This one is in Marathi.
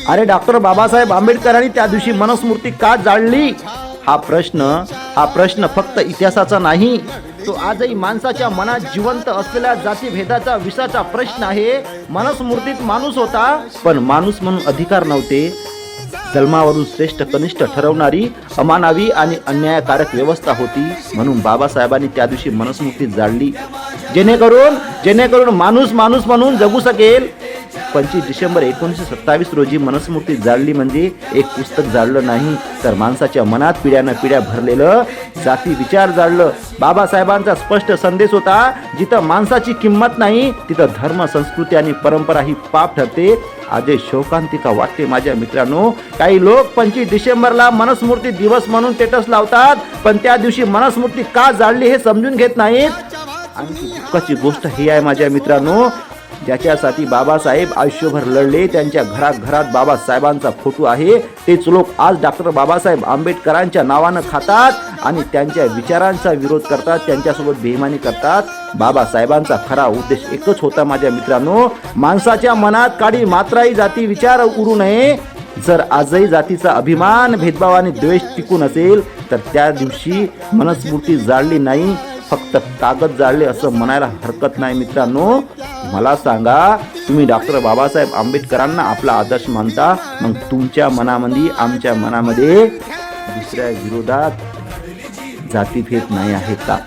अरे डॉक्टर बाबासाहेब आंबेडकरांनी त्या दिवशी मनुस्मृती का जाळली? हा प्रश्न फक्त इतिहासाचा नाही, तो आजही माणसाच्या मनात जिवंत असलेल्या जातीभेदाचा विषाचा प्रश्न आहे. मनुस्मृतीत माणूस होता, पण माणूस म्हणून अधिकार नव्हते. जन्मावरून श्रेष्ठ कनिष्ठ ठरवणारी अमानवी आणि अन्यायकारक व्यवस्था होती. म्हणून बाबासाहेबांनी त्या दिवशी मनुस्मृती जाळली, जेणेकरून माणूस म्हणून जगू शकेल. 25 डिसेंबर 1927 रोजी मनुस्मृती जाळली म्हणजे एक पुस्तक जाळलं नाही, तर माणसाच्या मनात पिढ्या भरलेलं जाती विचार जाळलं. बाबासाहेबांचा स्पष्ट संदेश होता, जिथं माणसाची किंमत नाही तिथं धर्म, संस्कृती आणि परंपरा ही पाप ठरते. आजही शोकांतिका वाटते माझ्या मित्रांनो. काही लोक 25 डिसेंबरला मनुस्मृती दिवस म्हणून स्टेटस लावतात, पण त्या दिवशी मनुस्मृती का जाळली हे समजून घेत नाहीत. आणखी दुःखाची गोष्ट ही आहे माझ्या मित्रांनो, ज्याच्यासाठी बाबासाहेब आयुष्यभर लढले, त्यांच्या घरात बाबासाहेबांचा फोटो आहे. तेच लोक आज डॉक्टर बाबासाहेब आंबेडकरांच्या नावानं खातात आणि त्यांच्या विचारांचा विरोध करतात, त्यांच्यासोबत बेईमानी करतात. बाबासाहेबांचा खरा उद्देश एकच होता माझ्या मित्रांनो, माणसाच्या मनात काडी मात्राही जाती विचार उरू नये. जर आजही जातीचा अभिमान, भेदभाव आणि द्वेष टिकून असेल, तर त्या दिवशी मनुस्मृती जाळली नाही, फक्त कागद जाळले असं म्हणायला हरकत नाही. मित्रांनो, मला सांगा, तुम्ही डॉक्टर बाबासाहेब आंबेडकरांना आपला आदर्श मानता, मग तुमच्या मनामध्ये, आमच्या मनामध्ये दुसऱ्या विरोधात जातीभेद नाही आहे का?